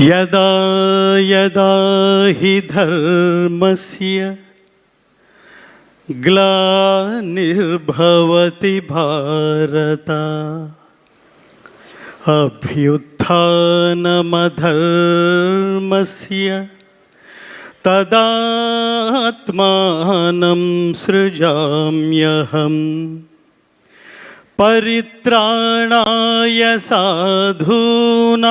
యదా యదా హి ధర్మస్య గ్లానిర్భవతి భారత అభ్యుత్థానమధర్మస్య తదాత్మానం సృజామ్యహం పరిత్రాణాయ సాధూనాం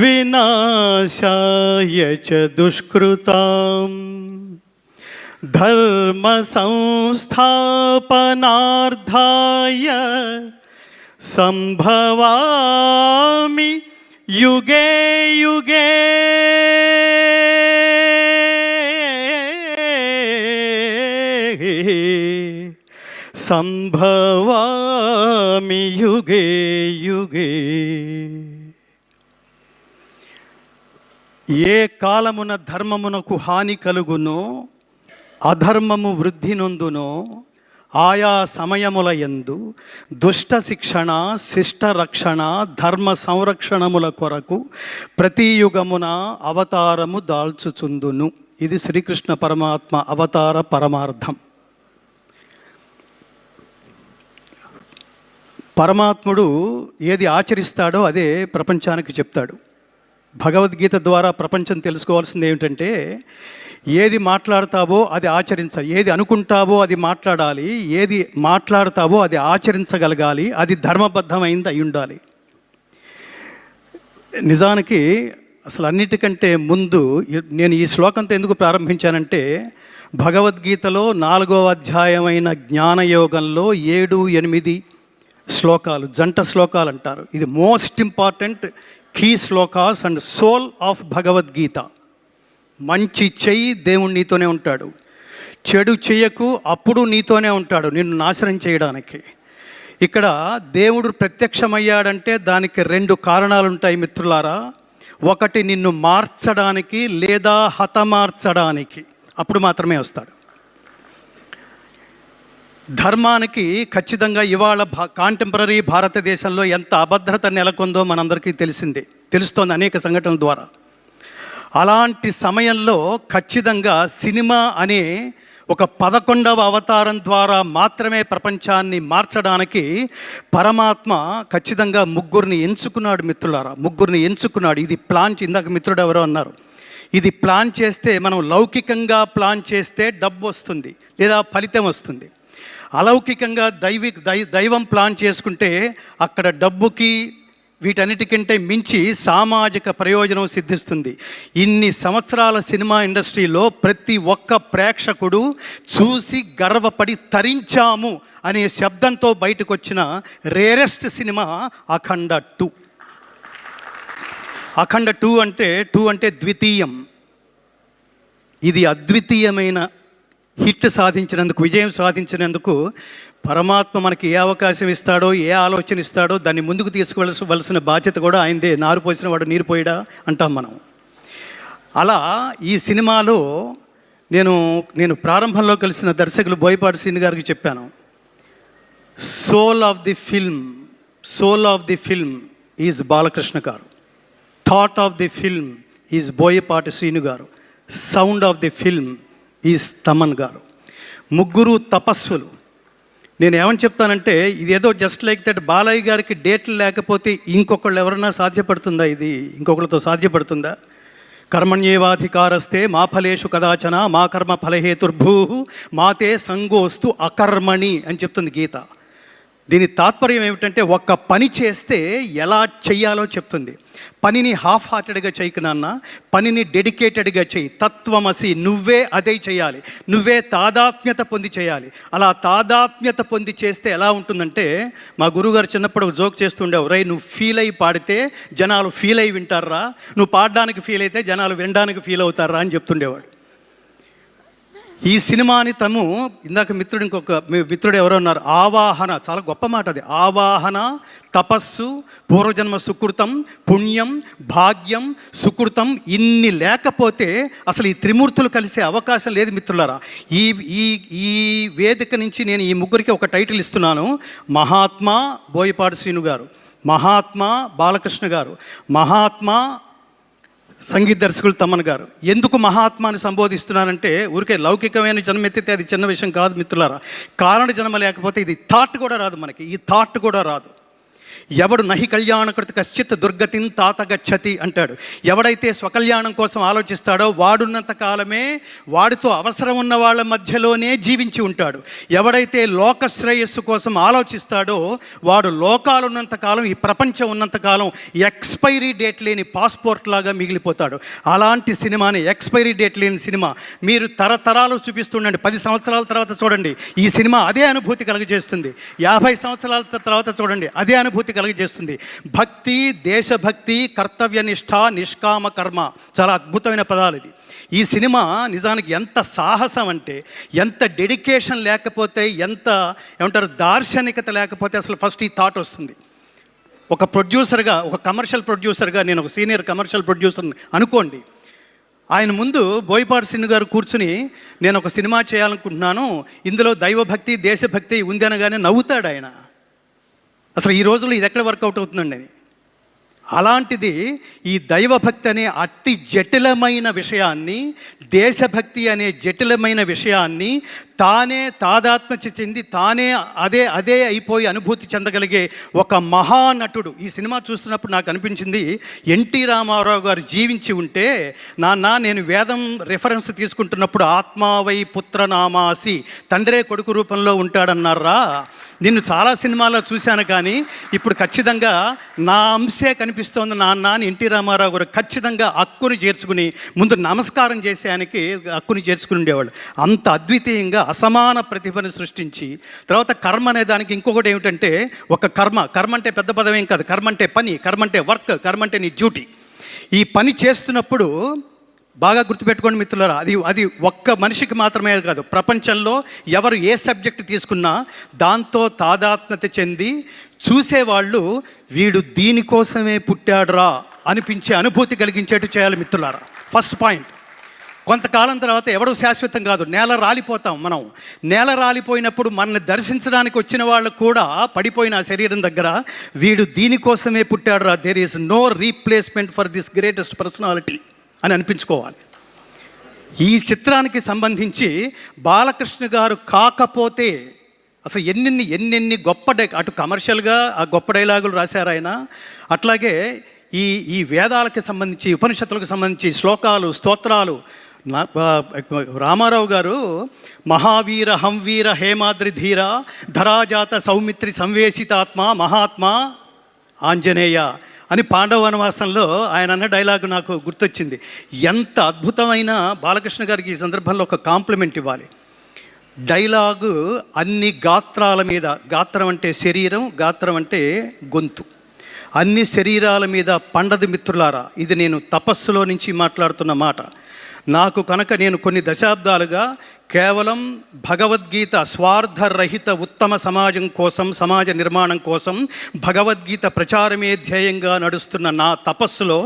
వినాశాయ చ దుష్కృతాం ధర్మ సంస్థాపనార్థాయ సంభవామి యుగే యుగే. సంభవామి యుగే యుగే. ఏ కాలమున ధర్మమునకు హాని కలుగునో అధర్మము వృద్ధి నొందునో ఆయా సమయముల యందు దుష్ట శిక్షణ శిష్ట రక్షణ ధర్మ సంరక్షణముల కొరకు ప్రతి యుగమున అవతారము దాల్చుచుందును. ఇది శ్రీకృష్ణ పరమాత్మ అవతార పరమార్థం. పరమాత్ముడు ఏది ఆచరిస్తాడో అదే ప్రపంచానికి చెప్తాడు. భగవద్గీత ద్వారా ప్రపంచం తెలుసుకోవాల్సింది ఏమిటంటే, ఏది మాట్లాడతావో అది ఆచరించాలి, ఏది అనుకుంటావో అది మాట్లాడాలి, ఏది మాట్లాడతావో అది ఆచరించగలగాలి, అది ధర్మబద్ధమైంది అయి ఉండాలి. నిజానికి అసలు అన్నిటికంటే ముందు నేను ఈ శ్లోకంతో ఎందుకు ప్రారంభించానంటే, భగవద్గీతలో 4వ అధ్యాయమైన జ్ఞానయోగంలో 7, 8 శ్లోకాలు, జంట శ్లోకాలు అంటారు. ఇది most important key shlokas and soul of Bhagavad Gita. మంచి చెయ్యి, దేవుడు నీతోనే ఉంటాడు. చెడు చెయ్యకు, అప్పుడు నీతోనే ఉంటాడు నిన్ను నాశనం చేయడానికి. ఇక్కడ దేవుడు ప్రత్యక్షమయ్యాడంటే దానికి 2 కారణాలు ఉంటాయి మిత్రులారా. ఒకటి నిన్ను మార్చడానికి లేదా హతమార్చడానికి, అప్పుడు మాత్రమే వస్తాడు. ధర్మానికి ఖచ్చితంగా ఇవాళ కాంటెంపరీ భారతదేశంలో ఎంత అభద్రత నెలకొందో మనందరికీ తెలుస్తోంది అనేక సంఘటనల ద్వారా. అలాంటి సమయంలో ఖచ్చితంగా సినిమా అనే ఒక 11వ అవతారం ద్వారా మాత్రమే ప్రపంచాన్ని మార్చడానికి పరమాత్మ ఖచ్చితంగా 3 ఎంచుకున్నాడు మిత్రులారా. 3 ఎంచుకున్నాడు. ఇది ప్లాన్, ఇందాక మిత్రుడు ఎవరో అన్నారు, ఇది ప్లాన్ చేస్తే, మనం లౌకికంగా ప్లాన్ చేస్తే డబ్బు వస్తుంది లేదా ఫలితం వస్తుంది. అలౌకికంగా దైవం ప్లాన్ చేసుకుంటే అక్కడ డబ్బుకి వీటన్నిటికంటే మించి సామాజిక ప్రయోజనం సిద్ధిస్తుంది. ఇన్ని సంవత్సరాల సినిమా ఇండస్ట్రీలో ప్రతి ఒక్క ప్రేక్షకుడు చూసి గర్వపడి తరించాము అనే శబ్దంతో బయటకు వచ్చిన రేరెస్ట్ సినిమా అఖండ 2. అఖండ 2 అంటే ద్వితీయం. ఇది అద్వితీయమైన హిట్ సాధించినందుకు, విజయం సాధించినందుకు పరమాత్మ మనకి ఏ అవకాశం ఇస్తాడో, ఏ ఆలోచన ఇస్తాడో దాన్ని ముందుకు తీసుకువలసిన బాధ్యత కూడా ఆయనదే. నారు పోసిన వాడు నీరు పోయడా అంటాం మనం. అలా ఈ సినిమాలో నేను ప్రారంభంలో కలిసిన దర్శకులు బోయపాటి శ్రీను గారికి చెప్పాను, soul of the film is Balakrishna గారు, thought of the film is Boyapati Srinu గారు, sound of the film is Thaman గారు. 3 తపస్సులు. నేను ఏమని చెప్తానంటే, ఇదేదో జస్ట్ లైక్ దట్ బాలయ్య గారికి డేట్లు లేకపోతే ఇంకొకళ్ళు ఎవరన్నా సాధ్యపడుతుందా? ఇది ఇంకొకళ్ళతో సాధ్యపడుతుందా? కర్మణ్యేవాధికారస్తే మా ఫలేషు కదాచన మా కర్మ ఫలహేతుర్భూ మాతే సంగోస్తు అకర్మణి అని చెప్తుంది గీత. దీని తాత్పర్యం ఏమిటంటే, ఒక్క పని చేస్తే ఎలా చెయ్యాలో చెప్తుంది. పనిని హాఫ్ హార్టెడ్గా చేయకు నాన్న, పనిని డెడికేటెడ్గా చేయి. తత్వమసి, నువ్వే అదే చేయాలి, నువ్వే తాదాత్మ్యత పొంది చేయాలి. అలా తాదాత్మ్యత పొంది చేస్తే ఎలా ఉంటుందంటే, మా గురువుగారు చిన్నప్పుడు జోక్ చేస్తుండేవారు, రై నువ్వు ఫీల్ అయ్యి పాడితే జనాలు ఫీల్ అయ్యి వింటారా, నువ్వు పాడడానికి ఫీల్ అయితే జనాలు వినడానికి ఫీల్ అవుతారా అని చెప్తుండేవాడు. ఈ సినిమాని ఇందాక ఇంకొక మిత్రుడు ఎవరో ఉన్నారు, ఆవాహన, చాలా గొప్ప మాట అది. ఆవాహన, తపస్సు, పూర్వజన్మ సుకృతం, పుణ్యం, భాగ్యం, సుకృతం, ఇన్ని లేకపోతే అసలు ఈ త్రిమూర్తులు కలిసే అవకాశం లేదు మిత్రులారా. ఈ ఈ వేదిక నుంచి నేను ఈ 3కి ఒక టైటిల్ ఇస్తున్నాను. మహాత్మా బోయపాటి శ్రీను గారు, మహాత్మా బాలకృష్ణ గారు, మహాత్మా సంగీత దర్శకులు తమన్ గారు. ఎందుకు మహాత్మాని సంబోధిస్తున్నానంటే ఊరికే లౌకికమైన జన్మ ఎత్తితే అది చిన్న విషయం కాదు మిత్రులారా. కారణ జన్మ లేకపోతే ఇది థాట్ కూడా రాదు, మనకి ఈ థాట్ కూడా రాదు. ఎవడు నహి కళ్యాణకృత కశ్చిత్ దుర్గతిన్ తాత గచ్చతి అంటాడు. ఎవడైతే స్వకల్యాణం కోసం ఆలోచిస్తాడో వాడున్నంత కాలమే వాడితో అవసరం ఉన్న వాళ్ళ మధ్యలోనే జీవించి ఉంటాడు. ఎవడైతే లోక శ్రేయస్సు కోసం ఆలోచిస్తాడో వాడు లోకాలున్నంత కాలం, ఈ ప్రపంచం ఉన్నంతకాలం ఎక్స్పైరీ డేట్ లేని పాస్పోర్ట్ లాగా మిగిలిపోతాడు. అలాంటి సినిమాని, ఎక్స్పైరీ డేట్ లేని సినిమా మీరు తరతరాలు చూపిస్తుండండి. 10 సంవత్సరాల తర్వాత చూడండి, ఈ సినిమా అదే అనుభూతి కలుగజేస్తుంది. 50 సంవత్సరాల తర్వాత చూడండి, అదే అనుభూతి కలుగజేస్తుంది. భక్తి, దేశభక్తి, కర్తవ్యనిష్ట, నిష్కామ కర్మ, చాలా అద్భుతమైన పదాలు ఇది. ఈ సినిమా నిజానికి ఎంత సాహసం అంటే, ఎంత డెడికేషన్ లేకపోతే, ఎంత ఏమంటారు దార్శనికత లేకపోతే అసలు ఫస్ట్ ఈ థాట్ వస్తుంది. ఒక ప్రొడ్యూసర్గా, ఒక కమర్షియల్ ప్రొడ్యూసర్గా, నేను ఒక సీనియర్ కమర్షియల్ ప్రొడ్యూసర్ని అనుకోండి, ఆయన ముందు బోయపాటి శ్రీను గారు కూర్చుని నేను ఒక సినిమా చేయాలనుకుంటున్నాను, ఇందులో దైవభక్తి దేశభక్తి ఉంది అనగానే నవ్వుతాడు ఆయన. అసలు ఈ రోజుల్లో ఇది ఎక్కడ వర్కౌట్ అవుతుందండి అని. అలాంటిది ఈ దైవభక్తి అనే అతి జటిలమైన విషయాన్ని, దేశభక్తి అనే జటిలమైన విషయాన్ని తానే తాదాత్మ్య చెంది తానే అదే అయిపోయి అనుభూతి చెందగలిగే ఒక మహానటుడు. ఈ సినిమా చూస్తున్నప్పుడు నాకు అనిపించింది, ఎన్టీ రామారావు గారు జీవించి ఉంటే, నాన్న నేను వేదం రిఫరెన్స్ తీసుకుంటున్నప్పుడు ఆత్మావై పుత్రనామాసి, తండ్రే కొడుకు రూపంలో ఉంటాడన్నారా, నిన్ను చాలా సినిమాల్లో చూశాను కానీ ఇప్పుడు ఖచ్చితంగా నా అంశే కనిపిస్తోంది నాన్న అని ఎన్టీ రామారావు గారు ఖచ్చితంగా హక్కుని చేర్చుకుని ముందు నమస్కారం చేసేయానికి హక్కుని చేర్చుకుని ఉండేవాళ్ళు. అంత అద్వితీయంగా అసమాన ప్రతిభను సృష్టించి, తర్వాత కర్మ అనే దానికి ఇంకొకటి ఏమిటంటే, ఒక కర్మ అంటే పెద్ద పదం ఏం కాదు, కర్మ అంటే పని, కర్మ అంటే వర్క్, కర్మ అంటే నీ డ్యూటీ. ఈ పని చేస్తున్నప్పుడు బాగా గుర్తుపెట్టుకోండి మిత్రులారా, అది ఒక్క మనిషికి మాత్రమే కాదు, ప్రపంచంలో ఎవరు ఏ సబ్జెక్ట్ తీసుకున్నా దాంతో తాదాత్మ్యత చెంది చూసేవాళ్ళు వీడు దీనికోసమే పుట్టాడురా అనిపించే అనుభూతి కలిగించేట్టు చేయాలి మిత్రులారా. First point. కొంతకాలం తర్వాత ఎవడూ శాశ్వతం కాదు, నేల రాలిపోతాం మనం. నేల రాలిపోయినప్పుడు మనల్ని దర్శించడానికి వచ్చిన వాళ్ళు కూడా పడిపోయిన ఆ శరీరం దగ్గర వీడు దీనికోసమే పుట్టాడురా, there is no replacement for this greatest personality అని అనిపించుకోవాలి. ఈ చిత్రానికి సంబంధించి బాలకృష్ణ గారు కాకపోతే అసలు ఎన్నెన్ని గొప్ప అటు కమర్షియల్గా ఆ గొప్ప డైలాగులు రాశారు ఆయన. అట్లాగే ఈ వేదాలకు సంబంధించి, ఉపనిషత్తులకు సంబంధించి శ్లోకాలు, స్తోత్రాలు. రామారావు గారు మహావీర హంవీర హేమాద్రి ధీర ధరాజాత సౌమిత్రి సంవేశితాత్మ మహాత్మా ఆంజనేయ అని పాండవ వనవాసంలో ఆయన అన్న డైలాగు నాకు గుర్తొచ్చింది. ఎంత అద్భుతమైన బాలకృష్ణ గారికి ఈ సందర్భంలో ఒక కాంప్లిమెంట్ ఇవ్వాలి. డైలాగు అన్ని గాత్రాల మీద, గాత్రం అంటే శరీరం, గాత్రం అంటే గొంతు, అన్ని శరీరాల మీద పండదు మిత్రులారా. ఇది నేను తపస్సులో నుంచి మాట్లాడుతున్న మాట. నాకు కనుక నేను కొన్ని దశాబ్దాలుగా కేవలం భగవద్గీత స్వార్థరహిత ఉత్తమ సమాజం కోసం, సమాజ నిర్మాణం కోసం భగవద్గీత ప్రచారమే ధ్యేయంగా నడుస్తున్న నా తపస్సులో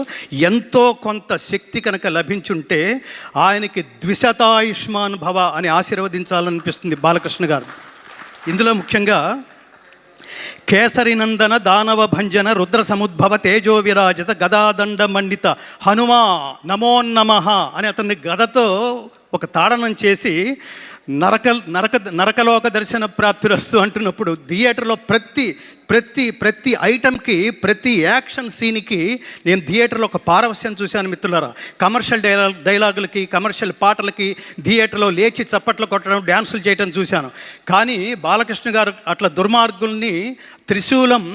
ఎంతో కొంత శక్తి కనుక లభించుంటే ఆయనకి ద్విశతాయుష్మాన్ భవ అని ఆశీర్వదించాలనిపిస్తుంది బాలకృష్ణ గారు. ఇందులో ముఖ్యంగా కేసరినందన దానవ భంజన రుద్ర సముద్భవ తేజో విరాజిత గదాదండ మండిత హనుమా నమోన్నమః అని అతన్ని గదతో ఒక తాడనం చేసి నరకలోక దర్శన ప్రాప్తిరస్తు అంటున్నప్పుడు థియేటర్లో ప్రతి ఐటమ్కి, ప్రతి యాక్షన్ సీన్కి నేను థియేటర్లో ఒక పారవశ్యం చూశాను మిత్రులారా. కమర్షియల్ డైలాగులకి, కమర్షియల్ పాటలకి థియేటర్లో లేచి చప్పట్లు కొట్టడం, డ్యాన్సులు చేయడం చూశాను. కానీ బాలకృష్ణ గారు అట్లా దుర్మార్గుల్ని త్రిశూలం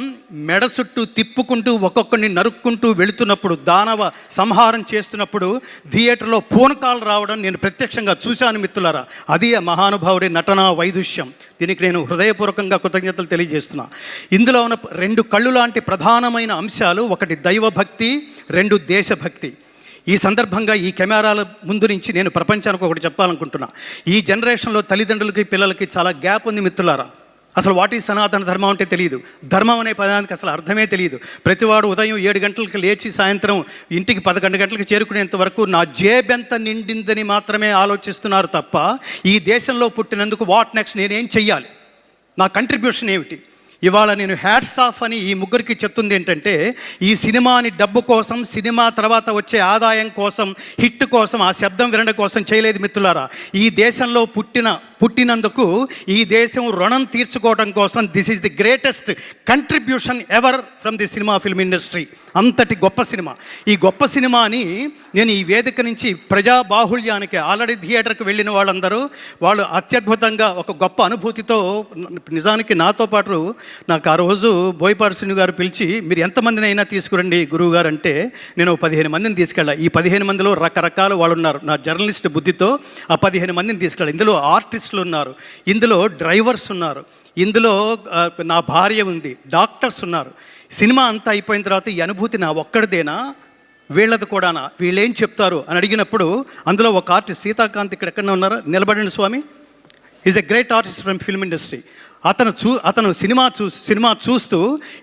మెడ చుట్టూ తిప్పుకుంటూ ఒక్కొక్కడిని నరుక్కుంటూ వెళుతున్నప్పుడు, దానవ సంహారం చేస్తున్నప్పుడు థియేటర్లో పూనకాలు రావడం నేను ప్రత్యక్షంగా చూశాను మిత్రులారా. అది మహానుభావుడి నటనా వైదుష్యం. దీనికి నేను హృదయపూర్వకంగా కృతజ్ఞతలు తెలియజేస్తున్నా. ఇందులో ఉన్న 2 కళ్ళు లాంటి ప్రధానమైన అంశాలు, ఒకటి దైవభక్తి, 2 దేశభక్తి. ఈ సందర్భంగా ఈ కెమెరాల ముందు నుంచి నేను ప్రపంచానికి ఒకటి చెప్పాలనుకుంటున్నా. ఈ జనరేషన్లో తల్లిదండ్రులకి పిల్లలకి చాలా గ్యాప్ ఉంది మిత్రులారా. అసలు వాటి సనాతన ధర్మం అంటే తెలియదు, ధర్మం అనే పదానికి అసలు అర్థమే తెలియదు. ప్రతివాడు ఉదయం 7 గంటలకు లేచి సాయంత్రం ఇంటికి 11 గంటలకు చేరుకునేంత వరకు నా జేబెంత నిండిందని మాత్రమే ఆలోచిస్తున్నారు తప్ప ఈ దేశంలో పుట్టినందుకు వాట్ నెక్స్ట్, నేనేం చెయ్యాలి, నా కంట్రిబ్యూషన్ ఏమిటి, ఇవాళ నేను హ్యాట్స్ ఆఫ్ అని ఈ ముగ్గురికి చెప్తుంది ఏంటంటే, ఈ సినిమాని డబ్బు కోసం, సినిమా తర్వాత వచ్చే ఆదాయం కోసం, హిట్ కోసం, ఆ శబ్దం వినడం కోసం చేయలేదు మిత్రులారా. ఈ దేశంలో పుట్టినందుకు ఈ దేశం రుణం తీర్చుకోవడం కోసం this is the greatest contribution ever from the cinema film industry. అంతటి గొప్ప సినిమా. ఈ గొప్ప సినిమాని నేను ఈ వేదిక నుంచి ప్రజా బాహుళ్యానికి ఆల్రెడీ థియేటర్కి వెళ్ళిన వాళ్ళందరూ వాళ్ళు అత్యద్భుతంగా ఒక గొప్ప అనుభూతితో, నిజానికి నాతో పాటు నాకు ఆ రోజు బోయపాటి శ్రీను గారు పిలిచి, మీరు ఎంతమందిని అయినా తీసుకురండి గురువు గారు అంటే, నేను 15 మందిని తీసుకెళ్ళా. ఈ 15 మందిలో రకరకాల వాళ్ళు ఉన్నారు. నా జర్నలిస్ట్ బుద్ధితో ఆ 15 మందిని తీసుకెళ్ళా. ఇందులో ఆర్టిస్టులు ఉన్నారు, ఇందులో డ్రైవర్స్ ఉన్నారు, ఇందులో నా భార్య ఉంది, డాక్టర్స్ ఉన్నారు. సినిమా అంతా అయిపోయిన తర్వాత ఈ అనుభూతి నా ఒక్కడిదేనా, వీళ్ళది కూడానా, వీళ్ళేం చెప్తారు అని అడిగినప్పుడు అందులో ఒక ఆర్టిస్ట్ సీతాకాంత్ ఇక్కడ ఎక్కడ ఉన్నారో నిలబడిన Swamy, is a great artist from film industry. అతను సినిమా చూస్తూ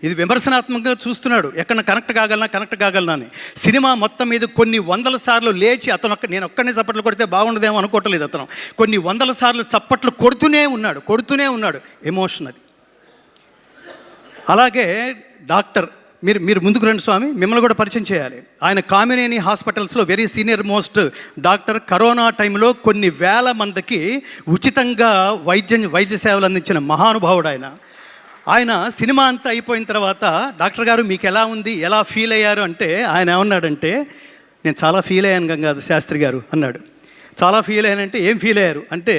ఇది విమర్శనాత్మకంగా చూస్తున్నాడు, ఎక్కడ కనెక్ట్ కాగలనా అని. సినిమా మొత్తం మీద కొన్ని వందల సార్లు లేచి నేను ఒక్కడిని చప్పట్లు కొడితే బాగుండదేమో అనుకోవట్లేదు. అతను కొన్ని వందల సార్లు చప్పట్లు కొడుతూనే ఉన్నాడు. ఎమోషన్ అది. అలాగే డాక్టర్, మీరు ముందుకు రండి స్వామి, మిమ్మల్ని కూడా పరిచయం చేయాలి. ఆయన కామినేని హాస్పిటల్స్లో very senior most doctor. Corona టైంలో కొన్ని వేల మందికి ఉచితంగా వైద్య సేవలు అందించిన మహానుభావుడు ఆయన సినిమా అంతా అయిపోయిన తర్వాత, డాక్టర్ గారు మీకు ఎలా ఉంది, ఎలా ఫీల్ అయ్యారు అంటే, ఆయన ఏమన్నాడంటే, నేను చాలా ఫీల్ అయ్యాను గంగాధర్ శాస్త్రి గారు అన్నాడు. చాలా ఫీల్ అయ్యానంటే, ఏం ఫీల్ అయ్యారు అంటే,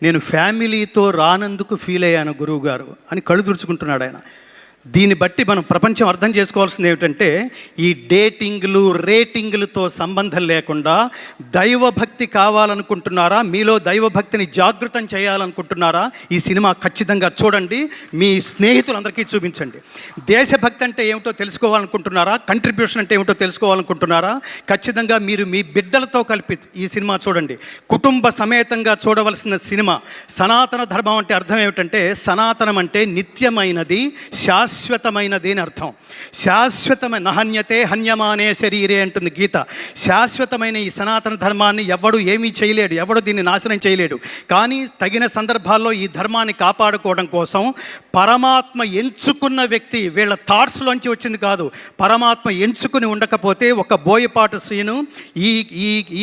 నేను ఫ్యామిలీతో రానందుకు ఫీల్ అయ్యాను గురువు గారు అని కళ్ళు తుడుచుకుంటున్నాడు ఆయన. దీన్ని బట్టి మనం ప్రపంచం అర్థం చేసుకోవాల్సింది ఏమిటంటే, ఈ డేటింగ్లు రేటింగ్లతో సంబంధం లేకుండా దైవభక్తి కావాలనుకుంటున్నారా, మీలో దైవభక్తిని జాగృతం చేయాలనుకుంటున్నారా, ఈ సినిమా ఖచ్చితంగా చూడండి, మీ స్నేహితులందరికీ చూపించండి. దేశభక్తి అంటే ఏమిటో తెలుసుకోవాలనుకుంటున్నారా, కంట్రిబ్యూషన్ అంటే ఏమిటో తెలుసుకోవాలనుకుంటున్నారా, ఖచ్చితంగా మీరు మీ బిడ్డలతో కలిపి ఈ సినిమా చూడండి. కుటుంబ సమేతంగా చూడవలసిన సినిమా. సనాతన ధర్మం అంటే అర్థం ఏమిటంటే, సనాతనం అంటే నిత్యమైనది, శాశ్వతమైనది అని అర్థం. శాశ్వతమైన నహన్యతే హన్యమానే శరీరే అంటుంది గీత. శాశ్వతమైన ఈ సనాతన ధర్మాన్ని ఎవడు ఏమీ చేయలేడు, ఎవడు దీన్ని నాశనం చేయలేడు. కానీ తగిన సందర్భాల్లో ఈ ధర్మాన్ని కాపాడుకోవడం కోసం పరమాత్మ ఎంచుకున్న వ్యక్తి, వీళ్ళ థాట్స్లోంచి వచ్చింది కాదు, పరమాత్మ ఎంచుకుని ఉండకపోతే ఒక బోయపాటి శ్రీను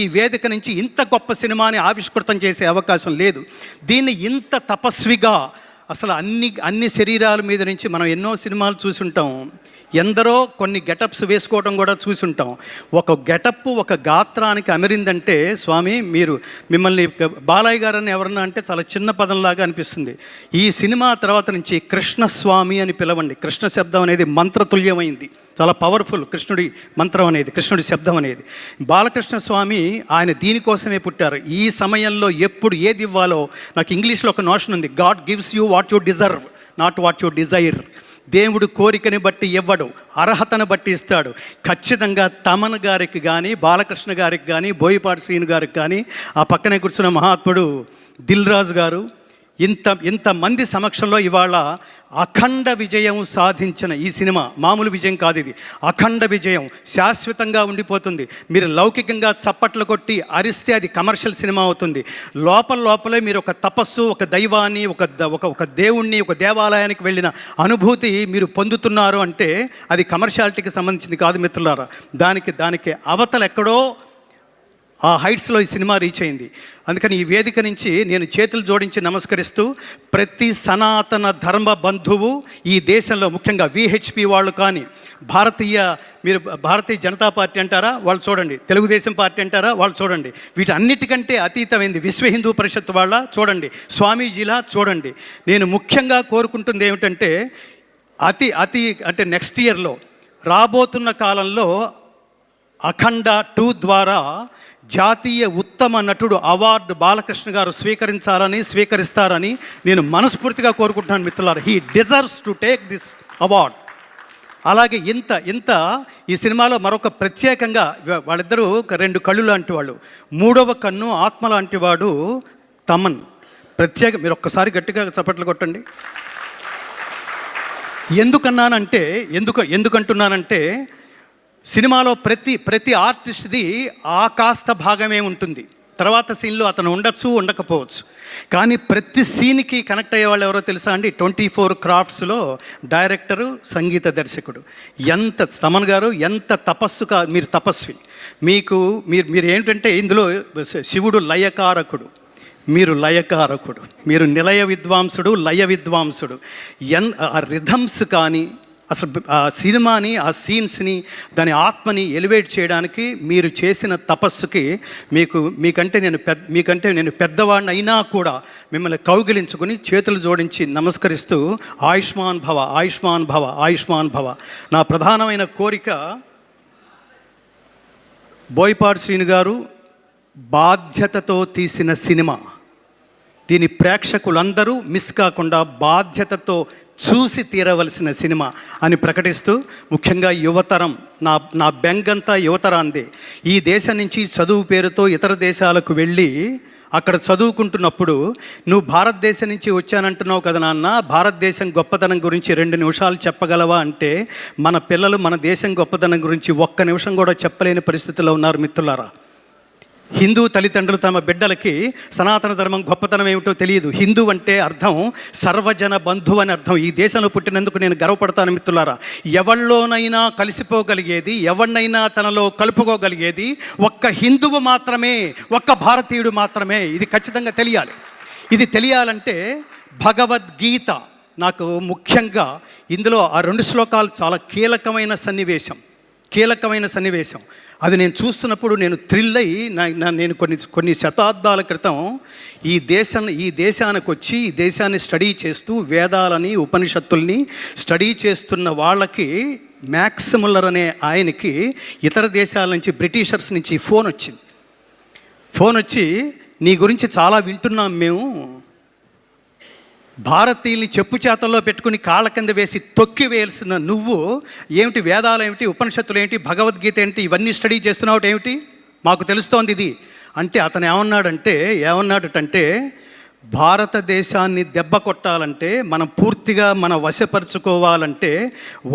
ఈ వేదిక నుంచి ఇంత గొప్ప సినిమాని ఆవిష్కృతం చేసే అవకాశం లేదు. దీన్ని ఇంత తపస్విగా, అసలు అన్ని శరీరాల మీద నుంచి మనం ఎన్నో సినిమాలు చూసుంటాం, ఎందరో కొన్ని గెటప్స్ వేసుకోవడం కూడా చూసుంటాం. ఒక గెటప్ ఒక గాత్రానికి అమరిందంటే, స్వామి మిమ్మల్ని బాలయ్య గారని ఎవరన్నా అంటే చాలా చిన్న పదంలాగా అనిపిస్తుంది. ఈ సినిమా తర్వాత నుంచి కృష్ణస్వామి అని పిలవండి. కృష్ణ శబ్దం అనేది మంత్రతుల్యమైంది, చాలా పవర్ఫుల్. కృష్ణుడి మంత్రం అనేది, కృష్ణుడి శబ్దం అనేది. బాలకృష్ణ స్వామి ఆయన దీనికోసమే పుట్టారు. ఈ సమయంలో ఎప్పుడు ఏది ఇవ్వాలో, నాకు ఇంగ్లీష్లో ఒక నోషన్ ఉంది, God gives you what you deserve, not what you Dzire. దేవుడు కోరికని బట్టి ఇవ్వడు, అర్హతను బట్టి ఇస్తాడు. ఖచ్చితంగా తమన్ గారికి కానీ, బాలకృష్ణ గారికి కానీ, బోయపాటి శ్రీను గారికి కానీ, ఆ పక్కనే కూర్చున్న మహాత్ముడు దిల్ రాజు గారు, ఇంతమంది సమక్షంలో ఇవాళ అఖండ విజయం సాధించిన ఈ సినిమా మామూలు విజయం కాదు, ఇది అఖండ విజయం, శాశ్వతంగా ఉండిపోతుంది. మీరు లౌకికంగా చప్పట్లు కొట్టి అరిస్తే అది కమర్షియల్ సినిమా అవుతుంది. లోపలే మీరు ఒక తపస్సు, ఒక దైవాన్ని, ఒక దేవుణ్ణి, ఒక దేవాలయానికి వెళ్ళిన అనుభూతి మీరు పొందుతున్నారు అంటే అది కమర్షియాలిటీకి సంబంధించింది కాదు మిత్రులారా. దానికి అవతల ఎక్కడో ఆ హైట్స్లో ఈ సినిమా రీచ్ అయింది. అందుకని ఈ వేదిక నుంచి నేను చేతులు జోడించి నమస్కరిస్తూ, ప్రతి సనాతన ధర్మ బంధువు ఈ దేశంలో, ముఖ్యంగా విహెచ్పి వాళ్ళు కానీ, మీరు భారతీయ జనతా పార్టీ అంటారా, వాళ్ళు చూడండి, తెలుగుదేశం పార్టీ అంటారా, వాళ్ళు చూడండి, వీటన్నిటికంటే అతీతమైంది విశ్వ హిందూ పరిషత్ వాళ్ళ చూడండి, స్వామీజీలా చూడండి. నేను ముఖ్యంగా కోరుకుంటుంది ఏమిటంటే, అంటే నెక్స్ట్ ఇయర్లో రాబోతున్న కాలంలో అఖండ 2 ద్వారా జాతీయ ఉత్తమ నటుడు అవార్డు బాలకృష్ణ గారు స్వీకరిస్తారని నేను మనస్ఫూర్తిగా కోరుకుంటున్నాను మిత్రులారా. He deserves to take this award. అలాగే ఇంత ఈ సినిమాలో మరొక ప్రత్యేకంగా, వాళ్ళిద్దరూ 2 కళ్ళు లాంటి వాళ్ళు, 3వ కన్ను ఆత్మ లాంటి వాడు తమన్. మీరు ఒక్కసారి గట్టిగా చప్పట్లు కొట్టండి. ఎందుకంటున్నానంటే సినిమాలో ప్రతి ఆర్టిస్ట్ది ఆ కాస్త భాగమే ఉంటుంది. తర్వాత సీన్లో అతను ఉండొచ్చు, ఉండకపోవచ్చు. కానీ ప్రతి సీన్కి కనెక్ట్ అయ్యే వాళ్ళు ఎవరో తెలుసా అండి? 24 క్రాఫ్ట్స్లో డైరెక్టరు, సంగీత దర్శకుడు. ఎంత తమన్ గారు ఎంత తపస్సుగా, మీరు తపస్వి. మీరు ఏంటంటే ఇందులో శివుడు లయకారకుడు, మీరు లయకారకుడు, మీరు నిలయ విద్వాంసుడు, లయ విద్వాంసుడు. ఆ రిథమ్స్ కానీ అసలు ఆ సినిమాని, ఆ సీన్స్ని, దాని ఆత్మని ఎలివేట్ చేయడానికి మీరు చేసిన తపస్సుకి మీకంటే నేను పెద్దవాడిని అయినా కూడా మిమ్మల్ని కౌగిలించుకుని చేతులు జోడించి నమస్కరిస్తూ ఆయుష్మాన్ భవ, ఆయుష్మాన్ భవ, ఆయుష్మాన్ భవ. నా ప్రధానమైన కోరిక, బోయపాటి శ్రీను గారు బాధ్యతతో తీసిన సినిమా, దీని ప్రేక్షకులందరూ మిస్ కాకుండా బాధ్యతతో చూసి తీరవలసిన సినిమా అని ప్రకటిస్తూ, ముఖ్యంగా యువతరం, నా బెంగంతా యువతరాందే. ఈ దేశం నుంచి చదువు పేరుతో ఇతర దేశాలకు వెళ్ళి అక్కడ చదువుకుంటున్నప్పుడు, నువ్వు భారతదేశం నుంచి వచ్చానంటున్నావు కదా నాన్న, భారతదేశం గొప్పతనం గురించి 2 నిమిషాలు చెప్పగలవా అంటే, మన పిల్లలు మన దేశం గొప్పతనం గురించి 1 నిమిషం కూడా చెప్పలేని పరిస్థితిలో ఉన్నారు మిత్రులారా. హిందూ తల్లిదండ్రులు తమ బిడ్డలకి సనాతన ధర్మం గొప్పతనం ఏమిటో తెలియదు. హిందూ అంటే అర్థం సర్వజన బంధువు అని అర్థం. ఈ దేశంలో పుట్టినందుకు నేను గర్వపడతాను మిత్రులారా. ఎవళ్ళలోనైనా కలిసిపోగలిగేది, ఎవరినైనా తనలో కలుపుకోగలిగేది ఒక్క హిందువు మాత్రమే, ఒక్క భారతీయుడు మాత్రమే. ఇది ఖచ్చితంగా తెలియాలి. ఇది తెలియాలంటే భగవద్గీత నాకు ముఖ్యంగా ఇందులో ఆ 2 శ్లోకాలు చాలా కీలకమైన సన్నివేశం. అది నేను చూస్తున్నప్పుడు నేను థ్రిల్ అయ్యి, నేను కొన్ని శతాబ్దాల క్రితం ఈ దేశానికి వచ్చి ఈ దేశాన్ని స్టడీ చేస్తూ వేదాలని, ఉపనిషత్తుల్ని స్టడీ చేస్తున్న వాళ్ళకి, మ్యాక్స్ ముల్లర్ అనే ఆయనకి ఇతర దేశాల నుంచి, బ్రిటిషర్స్ నుంచి ఫోన్ వచ్చి నీ గురించి చాలా వింటున్నాం మేము, భారతీయుల్ని చెప్పు చేతల్లో పెట్టుకుని కాళ్ళ కింద వేసి తొక్కి వేయాల్సిన నువ్వు ఏమిటి, వేదాలు ఏమిటి, ఉపనిషత్తులు ఏంటి, భగవద్గీత ఏంటి, ఇవన్నీ స్టడీ చేస్తున్నావు ఏమిటి, మాకు తెలుస్తోంది ఇది అంటే. అతను ఏమన్నాడటంటే భారతదేశాన్ని దెబ్బ కొట్టాలంటే, మనం పూర్తిగా వశపరుచుకోవాలంటే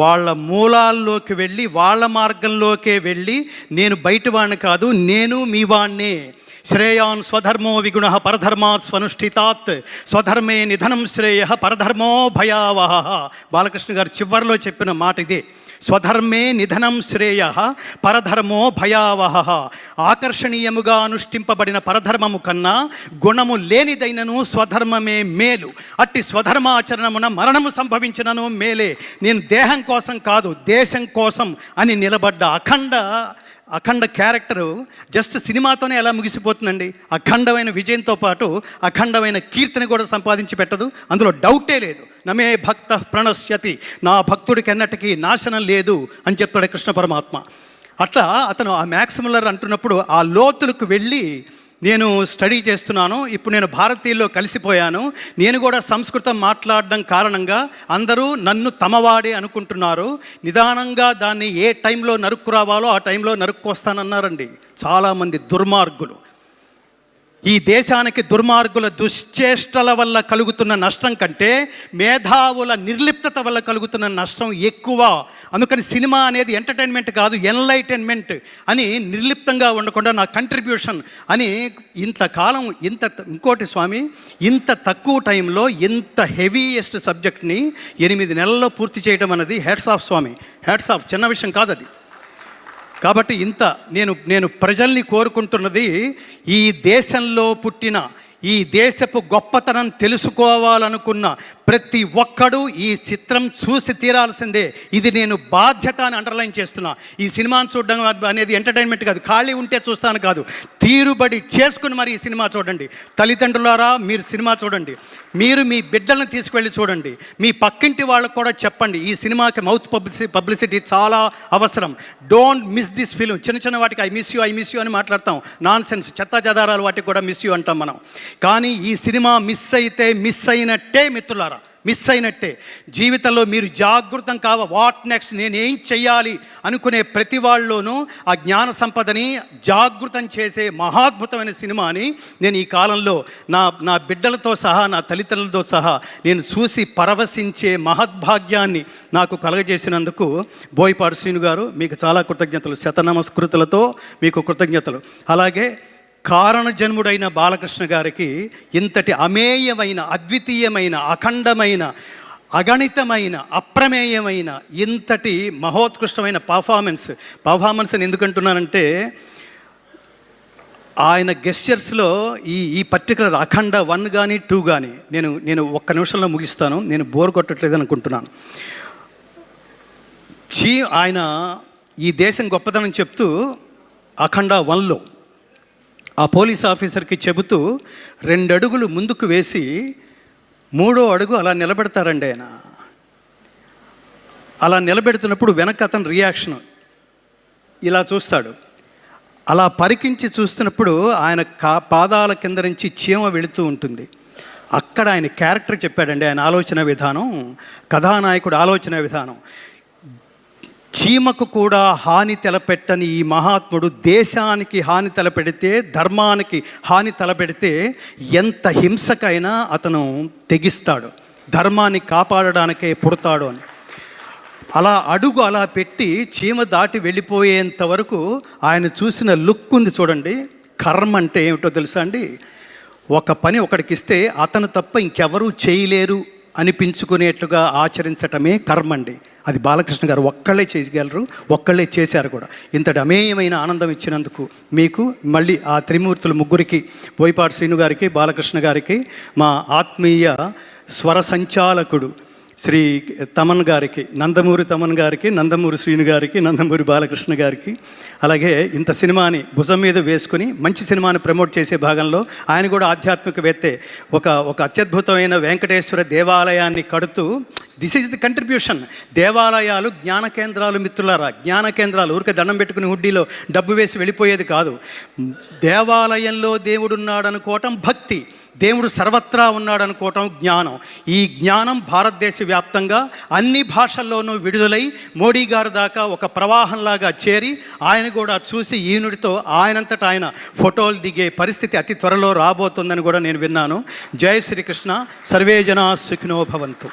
వాళ్ళ మూలాల్లోకి వెళ్ళి, వాళ్ళ మార్గంలోకే వెళ్ళి, నేను బయట వాడిని కాదు, నేను మీ వాణ్ణే. శ్రేయాన్ స్వధర్మో విగుణ పరధర్మాత్ స్వనుష్ఠితాత్ స్వధర్మే నిధనం శ్రేయ పరధర్మో భయావహ. బాలకృష్ణ గారు చివరిలో చెప్పిన మాట ఇదే. స్వధర్మే నిధనం శ్రేయ పరధర్మో భయావహ. ఆకర్షణీయముగా అనుష్ఠింపబడిన పరధర్మము కన్నా గుణము లేనిదైనను స్వధర్మమే మేలు. అట్టి స్వధర్మాచరణమున మరణము సంభవించినను మేలే. నేను దేహం కోసం కాదు, దేశం కోసం అని నిలబడ్డ అఖండ క్యారెక్టరు జస్ట్ సినిమాతోనే ఎలా ముగిసిపోతుందండి. అఖండమైన విజయంతో పాటు అఖండమైన కీర్తిని కూడా సంపాదించి పెట్టదు, అందులో డౌటే లేదు. నమే భక్త ప్రణశ్యతి, నా భక్తుడికి ఎన్నటికీ నాశనం లేదు అని చెప్తాడు కృష్ణ పరమాత్మ. అట్లా అతను ఆ మ్యాక్స్ ముల్లర్ అంటున్నప్పుడు ఆ లోతులకు వెళ్ళి, నేను స్టడీ చేస్తున్నాను, ఇప్పుడు నేను భారతీయుల్లో కలిసిపోయాను, నేను కూడా సంస్కృతం మాట్లాడడం కారణంగా అందరూ నన్ను తమవాడే అనుకుంటున్నారు, నిదానంగా దాన్ని ఏ టైంలో నరుక్కు రావాలో ఆ టైంలో నరుక్కొస్తానన్నారండి చాలామంది దుర్మార్గులు. ఈ దేశానికి దుర్మార్గుల దుశ్చేష్టల వల్ల కలుగుతున్న నష్టం కంటే మేధావుల నిర్లిప్తత వల్ల కలుగుతున్న నష్టం ఎక్కువ. అందుకని సినిమా అనేది ఎంటర్టైన్మెంట్ కాదు, ఎన్లైటైన్మెంట్ అని నిర్లిప్తంగా ఉండకుండా నా కంట్రిబ్యూషన్ అని ఇంతకాలం ఇంకోటి స్వామి, ఇంత తక్కువ టైంలో ఇంత హెవీయెస్ట్ సబ్జెక్ట్ని 8 నెలల్లో పూర్తి చేయడం అనేది హ్యాట్స్ ఆఫ్ స్వామి, హ్యాట్స్ ఆఫ్. చిన్న విషయం కాదు అది. కాబట్టి నేను ప్రజల్ని కోరుకుంటున్నది, ఈ దేశంలో పుట్టిన, ఈ దేశపు గొప్పతనం తెలుసుకోవాలనుకున్న ప్రతి ఒక్కడూ ఈ చిత్రం చూసి తీరాల్సిందే. ఇది నేను బాధ్యత అని అండర్లైన్ చేస్తున్నా. ఈ సినిమాను చూడడం అనేది ఎంటర్టైన్మెంట్ కాదు, ఖాళీ ఉంటే చూస్తాను కాదు, తీరుబడి చేసుకుని మరి ఈ సినిమా చూడండి. తల్లిదండ్రులారా, మీరు సినిమా చూడండి, మీరు మీ బిడ్డలను తీసుకువెళ్ళి చూడండి, మీ పక్కింటి వాళ్ళకు కూడా చెప్పండి. ఈ సినిమాకి మౌత్ పబ్లిసిటీ చాలా అవసరం. Don't miss this film. చిన్న వాటికి ఐ మిస్ యూ అని మాట్లాడతాం, నాన్ సెన్స్ చెత్త జదారాలు వాటికి కూడా మిస్ యూ అంటాం మనం. కానీ ఈ సినిమా మిస్ అయినట్టే మిత్రులారా, మిస్ అయినట్టే. జీవితంలో మీరు జాగృతం వాట్ నెక్స్ట్, నేనేం చెయ్యాలి అనుకునే ప్రతి వాళ్ళలోనూ ఆ జ్ఞాన సంపదని జాగృతం చేసే మహాద్భుతమైన సినిమాని నేను ఈ కాలంలో నా బిడ్డలతో సహా, నా తల్లిదండ్రులతో సహా నేను చూసి పరవశించే మహద్భాగ్యాన్ని నాకు కలగజేసినందుకు బోయపాటి శ్రీను గారు మీకు చాలా కృతజ్ఞతలు, శతనమస్కృతులతో మీకు కృతజ్ఞతలు. అలాగే కారణజన్ముడైన బాలకృష్ణ గారికి ఇంతటి అమేయమైన, అద్వితీయమైన, అఖండమైన, అగణితమైన, అప్రమేయమైన, ఇంతటి మహోత్కృష్టమైన పర్ఫార్మెన్స్ అని ఎందుకంటున్నానంటే, ఆయన గెస్చర్స్లో ఈ పర్టికులర్ అఖండ 1 కానీ 2 కానీ నేను ఒక్క నిమిషంలో ముగిస్తాను, నేను బోర్ కొట్టట్లేదు అనుకుంటున్నాను. ఆయన ఈ దేశం గొప్పతనం చెప్తూ అఖండ 1లో ఆ పోలీస్ ఆఫీసర్కి చెబుతూ 2 అడుగులు ముందుకు వేసి 3వ అడుగు అలా నిలబెడతారండి. ఆయన అలా నిలబెడుతున్నప్పుడు వెనక అతను రియాక్షన్ ఇలా చూస్తాడు. అలా పరికించి చూస్తున్నప్పుడు ఆయన పాదాల కింద నుంచి చీమ వెళుతూ ఉంటుంది. అక్కడ ఆయన క్యారెక్టర్ చెప్పాడండి, ఆయన ఆలోచన విధానం, కథానాయకుడు ఆలోచన విధానం. చీమకు కూడా హాని తలపెట్టని ఈ మహాత్ముడు దేశానికి హాని తలపెడితే, ధర్మానికి హాని తలపెడితే ఎంత హింసకైనా అతను తెగిస్తాడు, ధర్మాన్ని కాపాడడానికే పుడతాడు అని. అలా అడుగు అలా పెట్టి చీమ దాటి వెళ్ళిపోయేంత వరకు ఆయన చూసిన లుక్ ఉంది చూడండి. కర్మ అంటే ఏమిటో తెలుసా అండి? ఒక పని ఒకడికి ఇస్తే అతను తప్ప ఇంకెవరూ చేయలేరు అనిపించుకునేట్లుగా ఆచరించటమే కర్మ అండి. అది బాలకృష్ణ గారు ఒక్కళ్ళే చేయగలరు, ఒక్కళ్ళే చేశారు కూడా. ఇంతటి అమేయమైన ఆనందం ఇచ్చినందుకు మీకు మళ్ళీ ఆ త్రిమూర్తులు ముగ్గురికి, బోయపాటి శ్రీను గారికి, బాలకృష్ణ గారికి, మా ఆత్మీయ స్వర సంచాలకుడు శ్రీ తమన్ గారికి, నందమూరి తమన్ గారికి, నందమూరి శ్రీను గారికి, నందమూరి బాలకృష్ణ గారికి, అలాగే ఇంత సినిమాని భుజం మీద వేసుకుని మంచి సినిమాని ప్రమోట్ చేసే భాగంలో ఆయన కూడా ఆధ్యాత్మికవేత్తే, ఒక అత్యద్భుతమైన వెంకటేశ్వర దేవాలయాన్ని కడుతూ, దిస్ ఈజ్ ది కంట్రిబ్యూషన్. దేవాలయాలు జ్ఞాన కేంద్రాలు మిత్రులారా, జ్ఞాన కేంద్రాలు. ఊరికే దండం పెట్టుకుని హుడ్డీలో డబ్బు వేసి వెళ్ళిపోయేది కాదు. దేవాలయంలో దేవుడున్నాడు అనుకోవటం భక్తి, దేవుడు సర్వత్రా ఉన్నాడు అనుకోవటం జ్ఞానం. ఈ జ్ఞానం భారతదేశ వ్యాప్తంగా అన్ని భాషల్లోనూ విడుదలై మోడీ గారి దాకా ఒక ప్రవాహంలాగా చేరి ఆయన కూడా చూసి ఈనుడితో ఆయనంతటా ఆయన ఫోటోలు దిగే పరిస్థితి అతి త్వరలో రాబోతుందని కూడా నేను విన్నాను. జై శ్రీకృష్ణ. సర్వే జనా సుఖినో భవంతు.